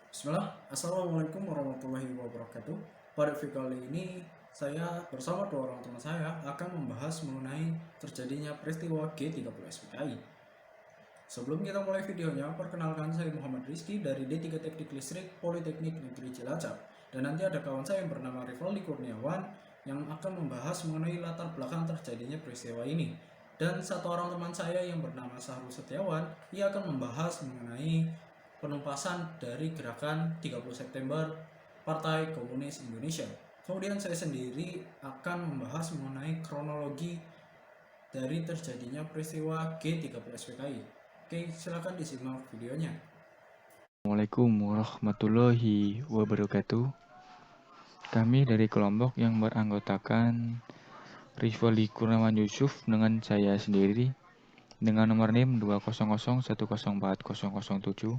Bismillah, Assalamualaikum warahmatullahi wabarakatuh. Pada video kali ini, saya bersama dua orang teman saya akan membahas mengenai terjadinya peristiwa G30 SPKI. Sebelum kita mulai videonya, perkenalkan saya Muhammad Rizky dari D3 Teknik Listrik Politeknik Negeri Cilacap. Dan nanti ada kawan saya yang bernama Rivaldi Kurniawan yang akan membahas mengenai latar belakang terjadinya peristiwa ini. Dan satu orang teman saya yang bernama Sahrul Setiawan, ia akan membahas mengenai penumpasan dari gerakan 30 September Partai Komunis Indonesia. Kemudian saya sendiri akan membahas mengenai kronologi dari terjadinya peristiwa G30 SPKI. Oke, silakan disimak videonya. Assalamualaikum warahmatullahi wabarakatuh. Kami dari kelompok yang beranggotakan Rizwali Kurniawan Yusuf dengan saya sendiri dengan nomor NIM 20010404007,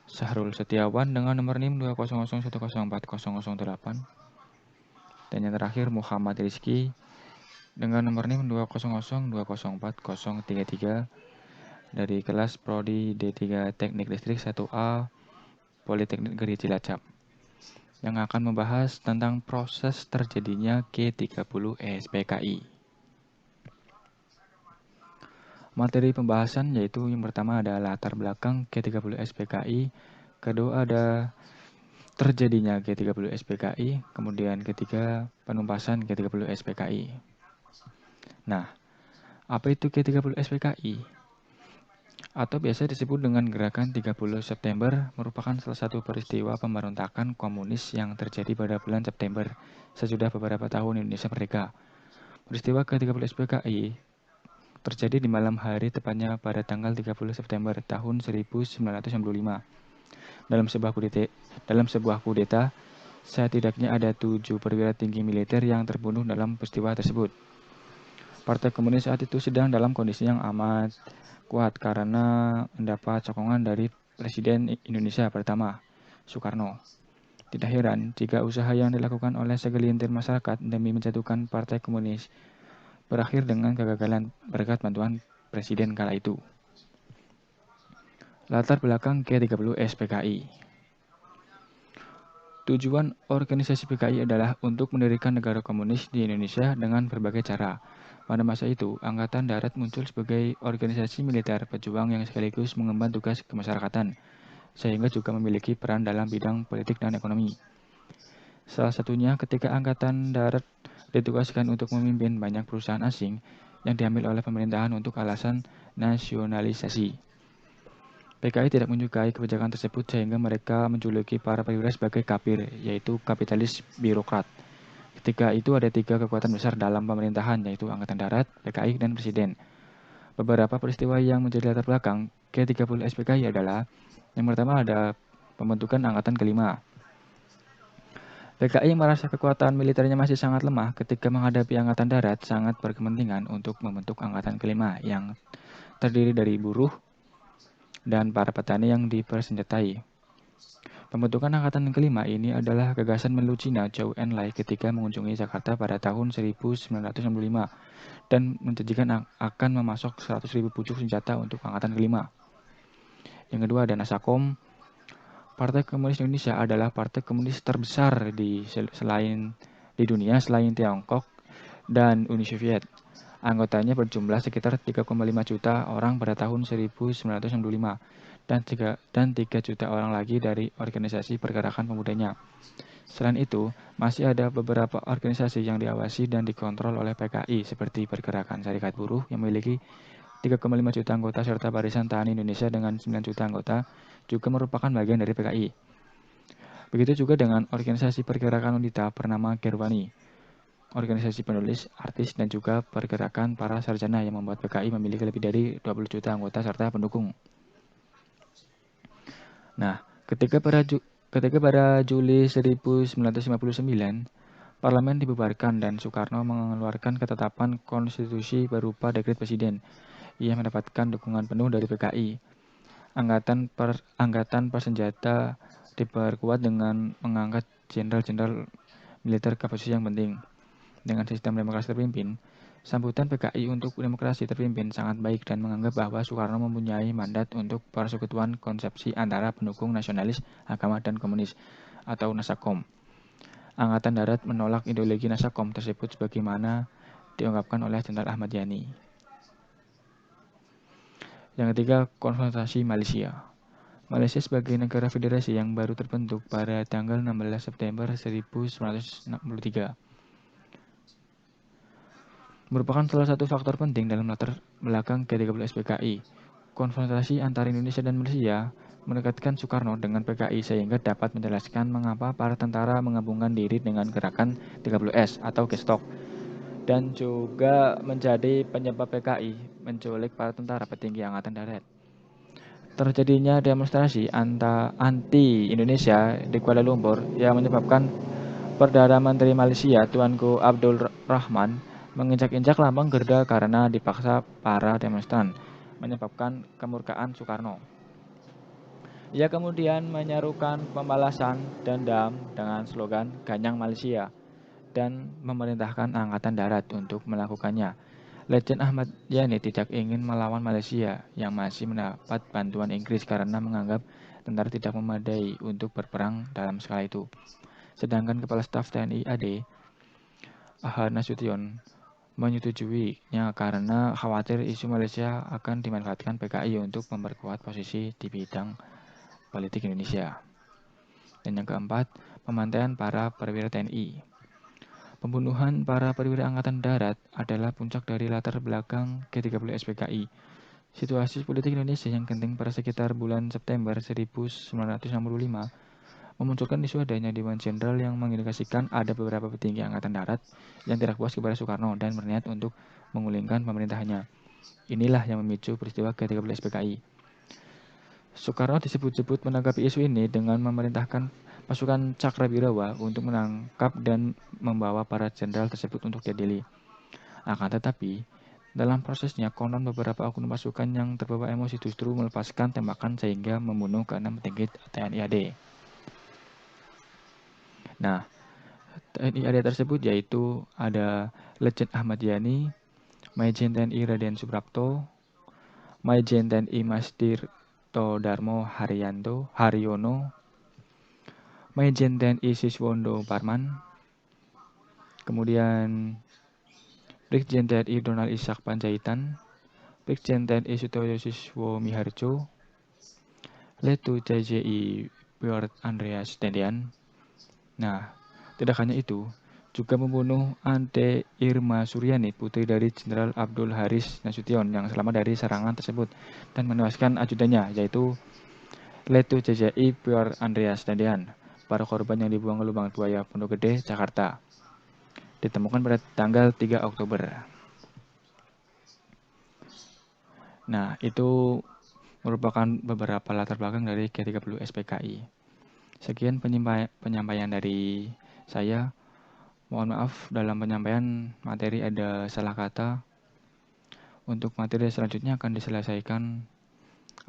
Sahrul Setiawan dengan nomor NIM 20010404008, dan yang terakhir Muhammad Rizky dengan nomor NIM 20020040033 dari kelas Prodi D3 Teknik Listrik 1A Politeknik Negeri Cilacap, yang akan membahas tentang proses terjadinya G30 SPKI. Materi pembahasan yaitu yang pertama ada latar belakang G30 SPKI, kedua ada terjadinya G30 SPKI, kemudian ketiga penumpasan G30 SPKI. Nah, apa itu G30 SPKI? Atau biasa disebut dengan Gerakan 30 September, merupakan salah satu peristiwa pemberontakan komunis yang terjadi pada bulan September sesudah beberapa tahun Indonesia merdeka. Peristiwa ke-30 SPKI terjadi di malam hari, tepatnya pada tanggal 30 September tahun 1995. Dalam sebuah kudeta, setidaknya ada 7 perwira tinggi militer yang terbunuh dalam peristiwa tersebut. Partai Komunis saat itu sedang dalam kondisi yang amat kuat karena mendapat sokongan dari Presiden Indonesia pertama, Soekarno. Tidak heran jika usaha yang dilakukan oleh segelintir masyarakat demi menjatuhkan Partai Komunis berakhir dengan kegagalan berkat bantuan Presiden kala itu. Latar belakang G30 SPKI. Tujuan organisasi PKI adalah untuk mendirikan negara komunis di Indonesia dengan berbagai cara. Pada masa itu, Angkatan Darat muncul sebagai organisasi militer pejuang yang sekaligus mengemban tugas kemasyarakatan, sehingga juga memiliki peran dalam bidang politik dan ekonomi. Salah satunya ketika Angkatan Darat ditugaskan untuk memimpin banyak perusahaan asing yang diambil oleh pemerintahan untuk alasan nasionalisasi. PKI tidak menyukai kebijakan tersebut sehingga mereka menjuluki para perwira sebagai kapir, yaitu kapitalis birokrat. Ketika itu ada 3 kekuatan besar dalam pemerintahan, yaitu Angkatan Darat, PKI, dan Presiden. Beberapa peristiwa yang menjadi latar belakang G30 SPKI adalah: yang pertama ada pembentukan Angkatan Kelima. PKI merasa kekuatan militernya masih sangat lemah ketika menghadapi Angkatan Darat, sangat berkepentingan untuk membentuk Angkatan Kelima yang terdiri dari buruh dan para petani yang dipersenjatai. Pembentukan Angkatan Kelima ini adalah gagasan Menlu Cina Zhou Enlai ketika mengunjungi Jakarta pada tahun 1965 dan menjanjikan akan memasok 100.000 pucuk senjata untuk Angkatan Kelima. Yang kedua ada Nasakom. Partai Komunis Indonesia adalah partai komunis terbesar di dunia selain Tiongkok dan Uni Soviet. Anggotanya berjumlah sekitar 3,5 juta orang pada tahun 1965 dan 3 juta orang lagi dari organisasi pergerakan pemudanya. Selain itu, masih ada beberapa organisasi yang diawasi dan dikontrol oleh PKI seperti Pergerakan Serikat Buruh yang memiliki 3,5 juta anggota serta Barisan Tani Indonesia dengan 9 juta anggota juga merupakan bagian dari PKI. Begitu juga dengan organisasi pergerakan wanita bernama Gerwani, organisasi penulis, artis, dan juga pergerakan para sarjana yang membuat PKI memiliki lebih dari 20 juta anggota serta pendukung. Nah, ketika pada Juli 1959, Parlemen dibubarkan dan Soekarno mengeluarkan ketetapan konstitusi berupa dekret presiden. Ia mendapatkan dukungan penuh dari PKI. Angkatan bersenjata diperkuat dengan mengangkat jenderal-jenderal militer ke posisi yang penting. Dengan sistem demokrasi terpimpin, Sambutan PKI untuk demokrasi terpimpin sangat baik dan menganggap bahwa Soekarno mempunyai mandat untuk persekutuan konsepsi antara pendukung nasionalis, agama, dan komunis atau Nasakom. Angkatan Darat menolak ideologi Nasakom tersebut sebagaimana diungkapkan oleh Jenderal Ahmad Yani. Yang ketiga, konfrontasi Malaysia. Malaysia sebagai negara federasi yang baru terbentuk pada tanggal 16 September 1963 merupakan salah satu faktor penting dalam latar belakang G30 SPKI. Konfrontasi antara Indonesia dan Malaysia mendekatkan Soekarno dengan PKI sehingga dapat menjelaskan mengapa para tentara menggabungkan diri dengan gerakan 30S atau Gestok dan juga menjadi penyebab PKI menculik para tentara petinggi Angkatan Darat. Terjadinya demonstrasi anti Indonesia di Kuala Lumpur yang menyebabkan Perdana Menteri Malaysia Tuanku Abdul Rahman menginjak-injak lambang Garuda karena dipaksa para demonstran, menyebabkan kemurkaan Soekarno. Ia kemudian menyerukan pembalasan dendam dengan slogan Ganyang Malaysia dan memerintahkan Angkatan Darat untuk melakukannya. Letjen Ahmad Yani tidak ingin melawan Malaysia yang masih mendapat bantuan Inggris karena menganggap tentara tidak memadai untuk berperang dalam skala itu. Sedangkan Kepala Staf TNI AD, Ahmad Nasution, menyetujuinya karena khawatir isu Malaysia akan dimanfaatkan PKI untuk memperkuat posisi di bidang politik Indonesia. Dan yang keempat, pemantaian para perwira TNI. Pembunuhan para perwira Angkatan Darat adalah puncak dari latar belakang G30 SPKI. Situasi politik Indonesia yang genting pada sekitar bulan September 1965 memunculkan isu adanya Dewan Jenderal yang mengindikasikan ada beberapa petinggi Angkatan Darat yang tidak puas kepada Soekarno dan berniat untuk menggulingkan pemerintahannya. Inilah yang memicu peristiwa G30 SPKI. Soekarno disebut-sebut menanggapi isu ini dengan memerintahkan pasukan Cakrawirawa untuk menangkap dan membawa para jenderal tersebut untuk diadili. Akan tetapi, dalam prosesnya konon beberapa oknum pasukan yang terbawa emosi justru melepaskan tembakan sehingga membunuh ke-6 petinggi TNI AD. Nah, TNI AD tersebut yaitu ada Letjen Ahmad Yani, Majen TNI Raden Suprapto, Majen TNI Mastirto Darmo Haryono, Majen TNI Siswondo Parman, kemudian Brigjen TNI Donald Ishak Panjaitan, Brigjen TNI Sutoyo Siswo Miharjo, Letu JJI Pior Andreas Tendian. Nah, tidak hanya itu, juga membunuh Ante Irma Suryani, putri dari Jenderal Abdul Haris Nasution yang selamat dari serangan tersebut dan menewaskan ajudannya, yaitu Letu JJI Pior Andreas Tendian. Para korban yang dibuang ke lubang buaya Pondok Gede, Jakarta, ditemukan pada tanggal 3 Oktober. Nah, itu merupakan beberapa latar belakang dari G30 SPKI. Sekian penyampaian dari saya. Mohon maaf dalam penyampaian materi ada salah kata. Untuk materi selanjutnya akan diselesaikan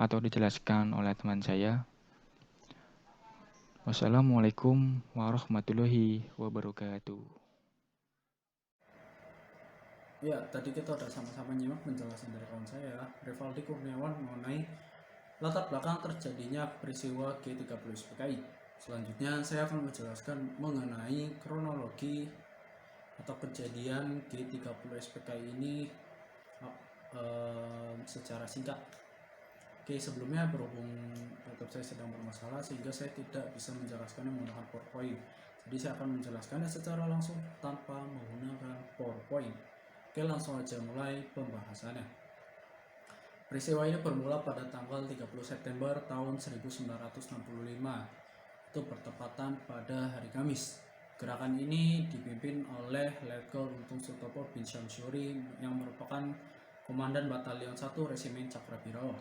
atau dijelaskan oleh teman saya. Wassalamualaikum warahmatullahi wabarakatuh. Ya, tadi kita udah sama-sama nyimak penjelasan dari kawan saya, Rivaldi Kurniawan, mengenai latar belakang terjadinya peristiwa G30 SPKI. Selanjutnya saya akan menjelaskan mengenai kronologi atau kejadian G30 SPKI ini secara singkat. Oke, sebelumnya berhubung laptop saya sedang bermasalah sehingga saya tidak bisa menjelaskannya menggunakan PowerPoint. Jadi saya akan menjelaskannya secara langsung tanpa menggunakan PowerPoint. Oke, langsung aja mulai pembahasannya. Peristiwa ini bermula pada tanggal 30 September tahun 1965. Itu bertepatan pada hari Kamis. Gerakan ini dipimpin oleh Letkol Untung Sutopo bin Syamsuri yang merupakan Komandan Batalion 1 Resimen Cakrawirawa.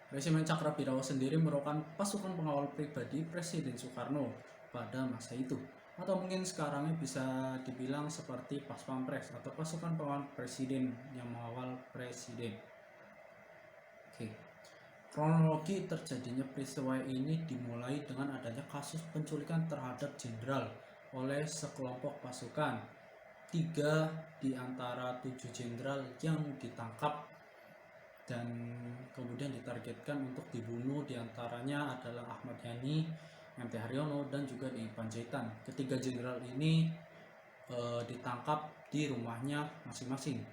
Resimen Cakrawirawa sendiri merupakan pasukan pengawal pribadi Presiden Soekarno pada masa itu, atau mungkin sekarang bisa dibilang seperti Pas Pampres atau pasukan pengawal presiden yang mengawal presiden. Oke. Kronologi terjadinya peristiwa ini dimulai dengan adanya kasus penculikan terhadap jenderal oleh sekelompok pasukan 3 di antara 7 jenderal yang ditangkap dan kemudian ditargetkan untuk dibunuh, diantaranya adalah Ahmad Yani, MT Haryono, dan juga di Panjaitan. Ketiga jenderal ini ditangkap di rumahnya masing-masing.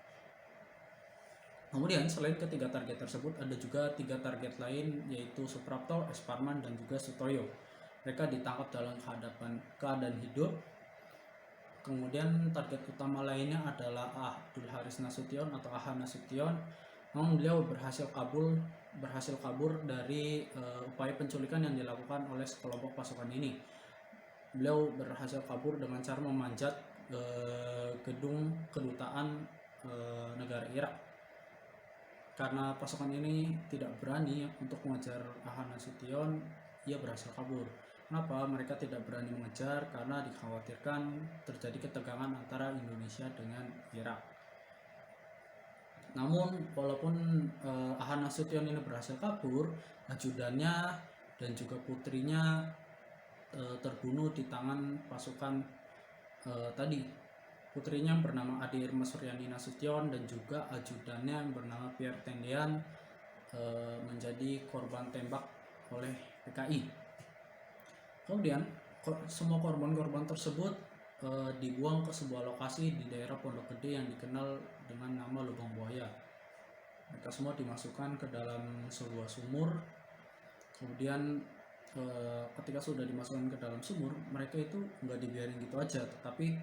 Kemudian selain ketiga target tersebut ada juga 3 target lain, yaitu Suprapto, S. Parman, dan juga Sutoyo. Mereka ditangkap dalam keadaan hidup. Kemudian target utama lainnya adalah Abdul Haris Nasution atau AH Nasution. Namun beliau berhasil kabur dari upaya penculikan yang dilakukan oleh sekelompok pasukan ini. Beliau berhasil kabur dengan cara memanjat gedung kedutaan negara Irak. Karena pasukan ini tidak berani untuk mengejar AH Nasution, ia berhasil kabur. Kenapa mereka tidak berani mengejar? Karena dikhawatirkan terjadi ketegangan antara Indonesia dengan Irak. Namun walaupun AH Nasution ini berhasil kabur, ajudannya dan juga putrinya terbunuh di tangan pasukan tadi. Putrinya yang bernama Adi Irma Suryani Nasution dan juga ajudannya yang bernama Pierre Tendean menjadi korban tembak oleh PKI. Kemudian semua korban-korban tersebut dibuang ke sebuah lokasi di daerah Pondok Gede yang dikenal dengan nama Lubang Buaya. Mereka semua dimasukkan ke dalam sebuah sumur. Kemudian ketika sudah dimasukkan ke dalam sumur, mereka itu nggak dibiarin gitu aja, tetapi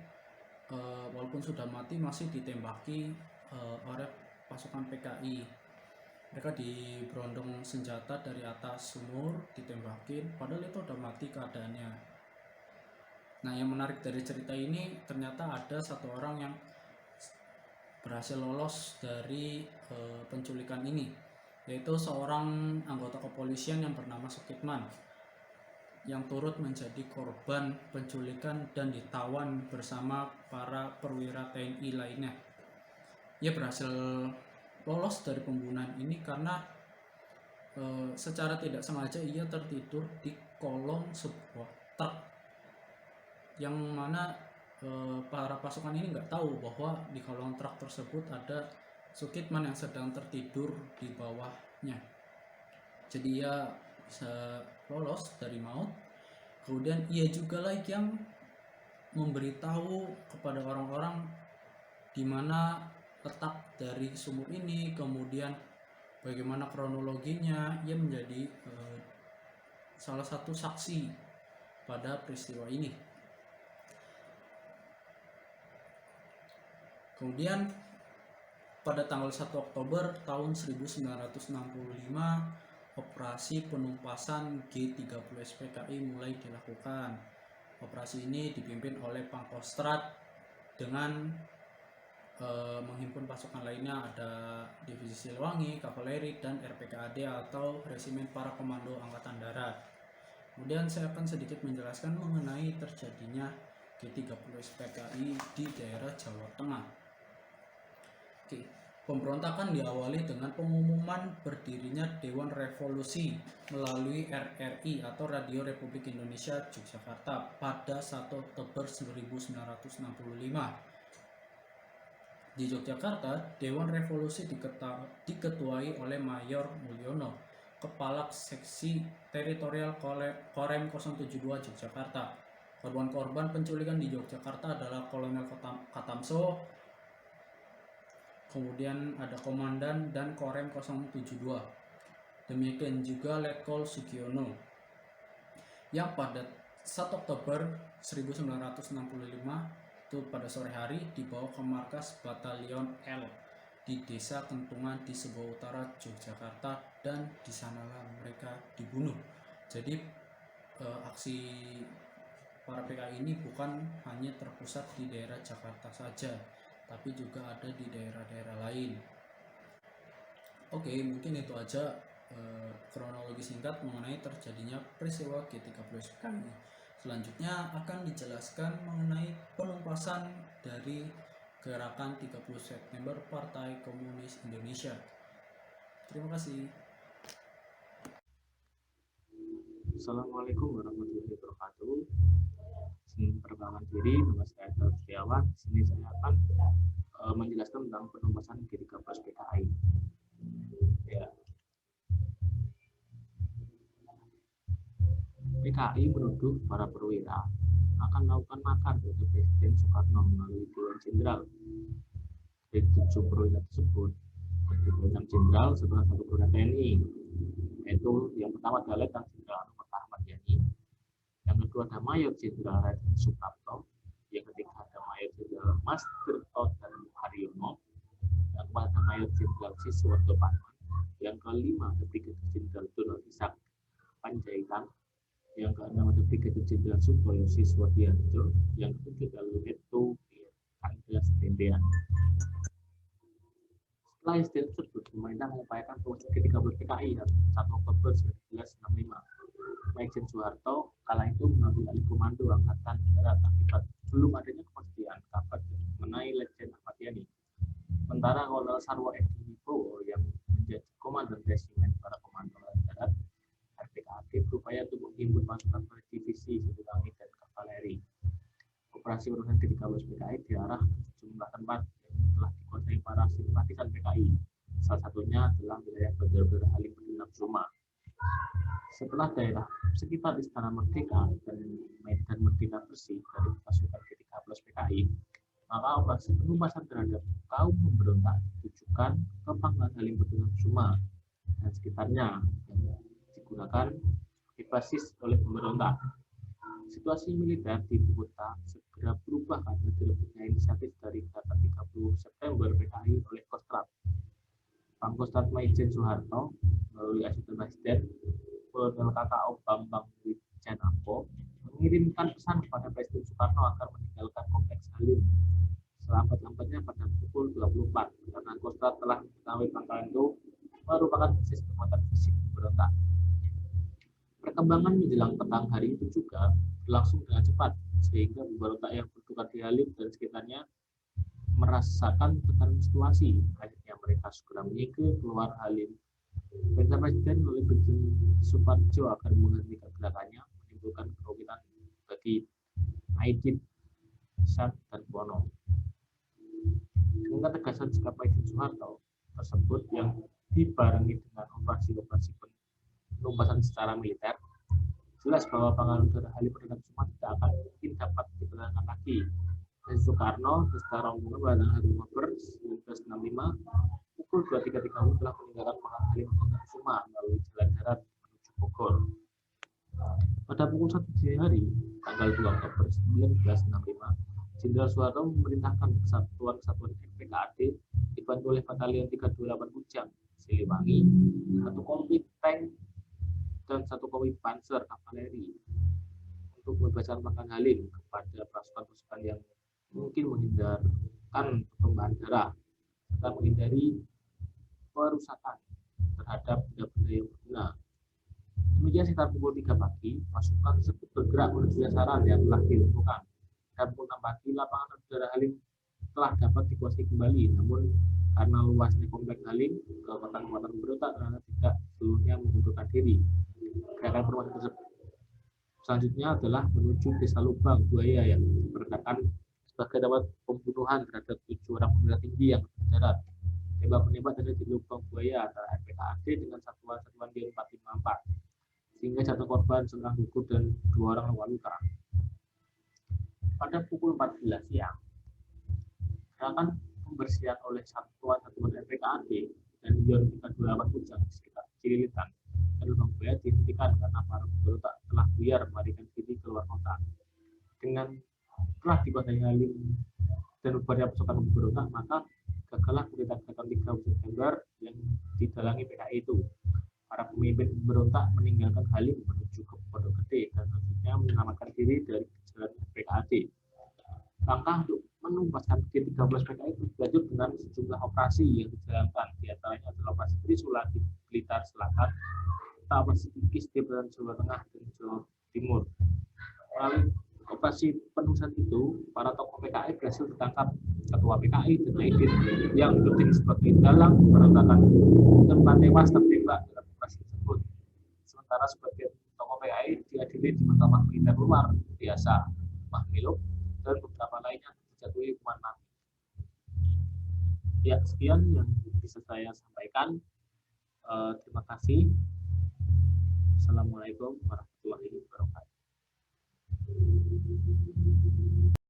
walaupun sudah mati masih ditembaki oleh pasukan PKI. Mereka diberondong senjata dari atas sumur, ditembakin, padahal itu udah mati keadaannya. Nah, yang menarik dari cerita ini ternyata ada satu orang yang berhasil lolos dari penculikan ini, yaitu seorang anggota kepolisian yang bernama Sukitman, yang turut menjadi korban penculikan dan ditawan bersama para perwira TNI lainnya. Ia berhasil lolos dari pembunuhan ini karena secara tidak sengaja ia tertidur di kolong sebuah truk, yang mana para pasukan ini nggak tahu bahwa di kolong truk tersebut ada Sukitman yang sedang tertidur di bawahnya. Jadi ia bisa lolos dari maut. Kemudian ia juga lagi yang memberitahu kepada orang-orang di mana letak dari sumur ini, kemudian bagaimana kronologinya. Ia menjadi salah satu saksi pada peristiwa ini. Kemudian pada tanggal 1 Oktober tahun 1965, operasi penumpasan G30 SPKI mulai dilakukan. Operasi ini dipimpin oleh Pangkostrat dengan menghimpun pasukan lainnya, ada Divisi Siliwangi, Kavaleri, dan RPKAD atau Resimen Para Komando Angkatan Darat. Kemudian saya akan sedikit menjelaskan mengenai terjadinya G30 SPKI di daerah Jawa Tengah. Oke, pemberontakan diawali dengan pengumuman berdirinya Dewan Revolusi melalui RRI atau Radio Republik Indonesia Yogyakarta pada 1 Oktober 1965. Di Yogyakarta, Dewan Revolusi diketuai oleh Mayor Mulyono, Kepala Seksi Teritorial Korem 072 Yogyakarta. Korban-korban penculikan di Yogyakarta adalah Kolonel Katamso, kemudian ada Komandan dan Korem 072. Demikian juga Letkol Sugiono, yang pada 1 Oktober 1965 itu pada sore hari dibawa ke markas Batalion L di Desa Kentungan di sebelah utara Yogyakarta, dan di sanalah mereka dibunuh. Jadi aksi para PKI ini bukan hanya terpusat di daerah Jakarta saja, tapi juga ada di daerah-daerah lain. Oke, mungkin itu aja kronologi singkat mengenai terjadinya peristiwa G30 SPKI. Selanjutnya akan dijelaskan mengenai penumpasan dari Gerakan 30 September Partai Komunis Indonesia. Terima kasih. Assalamualaikum warahmatullahi wabarakatuh. Izin perkenalkan diri, nama saya Daud Setiawan. Di sini saya akan menjelaskan tentang penugasan G13 PKI. Ya. PKI menuduh para perwira akan melakukan makar terhadap Presiden Soekarno melalui Dewan Jenderal. Dari 7 perwira tersebut, 6 jenderal setelah 1 perwira TNI, yaitu yang pertama adalah Letnan Jenderal Ahmad Yani, yang kedua ada Mayor Jenderal Raden Suprapto, yang ketiga ada Mayor Jenderal Mas Tirto dan Haryono, yang keempat ada Mayor Jenderal Siswanto Panman, yang kelima ada Brigadir Jenderal Donald Isak Panjaitan, yang keenam ada Brigadir Jenderal Sutoyo Siswadianto, yang ketujuh adalah Leto Andreas Tendean. Setelah insiden tersebut, pemerintah mengupayakan proses G13 PKI 1 Oktober 1965. Majen Soeharto kala itu mengambil alih komando Angkatan Darat akibat belum adanya kepastian kabar mengenai Letjen Ahmad Yani. Sementara Kolonel Sarwo Edi Wibowo yang menjadi komandan resimen para komando darat RPKAD berupaya untuk menghimpun pasukan pada divisi Siliwangi dan kavaleri. Operasi penugasan G13 PKI diarah ke sejumlah tempat yang telah dikuasai para simpatisan PKI. Salah satunya adalah wilayah Bandar Halim Perdana Kusuma. Setelah daerah sekitar Istana Merdeka dan Medan Merdeka bersih dari pasukan G13 PKI, maka operasi penumpasan terhadap kaum pemberontak ditujukan ke Pangkalan Halim Perdana Kusuma dan sekitarnya yang digunakan dibasis oleh pemberontak. Situasi militer di ibu kota segera berubah karena direbutnya inisiatif dari data 30 September PKI oleh Kostrad. Pangkostrat Majen Soeharto melalui ajudan Presiden Kolonel KKO Bambang Wijanarko mengirimkan pesan kepada Presiden Soekarno agar meninggalkan kompleks Halim selambat-lambatnya pada pukul 24 karena Kostrad telah mengetahui pangkalan itu merupakan basis kekuatan fisik pemberontak. Perkembangan menjelang petang hari itu juga berlangsung dengan cepat sehingga pemberontak yang bertukar di Halim dan sekitarnya merasakan tekanan situasi. Akhirnya mereka segera menyingkir keluar Halim. Perintah Presiden melalui Brigjen Suparjo agar menghentikan gerakannya menimbulkan kerugitan bagi Aidit, San, dan Bono. Dengan ketegasan sikap Majen Soeharto tersebut yang dibarengi dengan operasi-operasi penumpasan secara militer, jelas bahwa Pangkalan Udara Halim Perdana Kusuma tidak akan mungkin dapat dipertahankan lagi. Presiden Soekarno secara rombongan pada hari Oktober 1965 pukul 23.30 telah meninggalkan Pangkalan Halim Perdana Kusuma melalui jalan darat menuju Bogor. Pada pukul 1 dini hari, tanggal 2 Oktober 1965, Jenderal Soeharto memerintahkan kesatuan-kesatuan RPKAD dibantu oleh Batalion 328 Kujang, Siliwangi, 1 kompi tank dan 1 kompi panzer kavaleri untuk membebaskan Pangkalan Halim kepada pasukan-pasukan yang mungkin menghindarkan pertumpahan darah serta menghindari perusakan terhadap benda-benda yang berguna. Demikian sekitar pukul 3 pagi, pasukan tersebut bergerak menuju sasaran yang telah ditentukan. Dan pukul 6 pagi, lapangan udara Halim telah dapat dikuasai kembali, namun karena luasnya kompleks Halim, kekuatan-kekuatan pemberontak ternyata tidak seluruhnya menundukkan diri. Gerakan perumahan tersebut selanjutnya adalah menuju Desa Lubang Buaya yang diperkirakan sebagai tempat pembunuhan terhadap 7 orang perwira tinggi yang darat. Tembak-menembak terjadi di Lubang Buaya antara RPKAD dengan satuan-satuan di 454, sehingga jatuh korban seorang gugur dan 2 orang luka. Pada pukul 14 siang, gerakan pembersihan oleh satuan-satuan RPKAD dan Yon 328 Kujang sekitar Cililitan dan Lubang Buaya dihentikan karena para pemberontak telah buyar melarikan diri keluar kota. Dengan telah dikuasai Halim dan upaya pasukan pemberontak, maka gagallah kudeta gerakan 3 September yang didalangi PKI itu. Para pemimpin pemberontak meninggalkan Halim menuju ke Pondok Gede dan selanjutnya menyelamatkan diri dari kejaran PKAD. Langkah untuk menumpaskan G13 PKI berlanjut dengan sejumlah operasi yang dijalankan, diantaranya adalah operasi Trisula di Blitar Selatan, operasi Kikis di Jawa Tengah dan Jawa Timur. Melalui operasi penugasan itu, para tokoh PKI berhasil ditangkap. Ketua PKI dan Aidit yang berdiri sebagai dalang pemberontakan dan tewas tertembak dalam operasi tersebut. Sementara sebagian tokoh PKI diadili di Mahkamah Militer Luar Biasa. Mahmiluk, dan beberapa lainnya dijatuhi hukuman mati. Ya, sekian yang bisa saya sampaikan. Terima kasih. Assalamualaikum warahmatullahi wabarakatuh.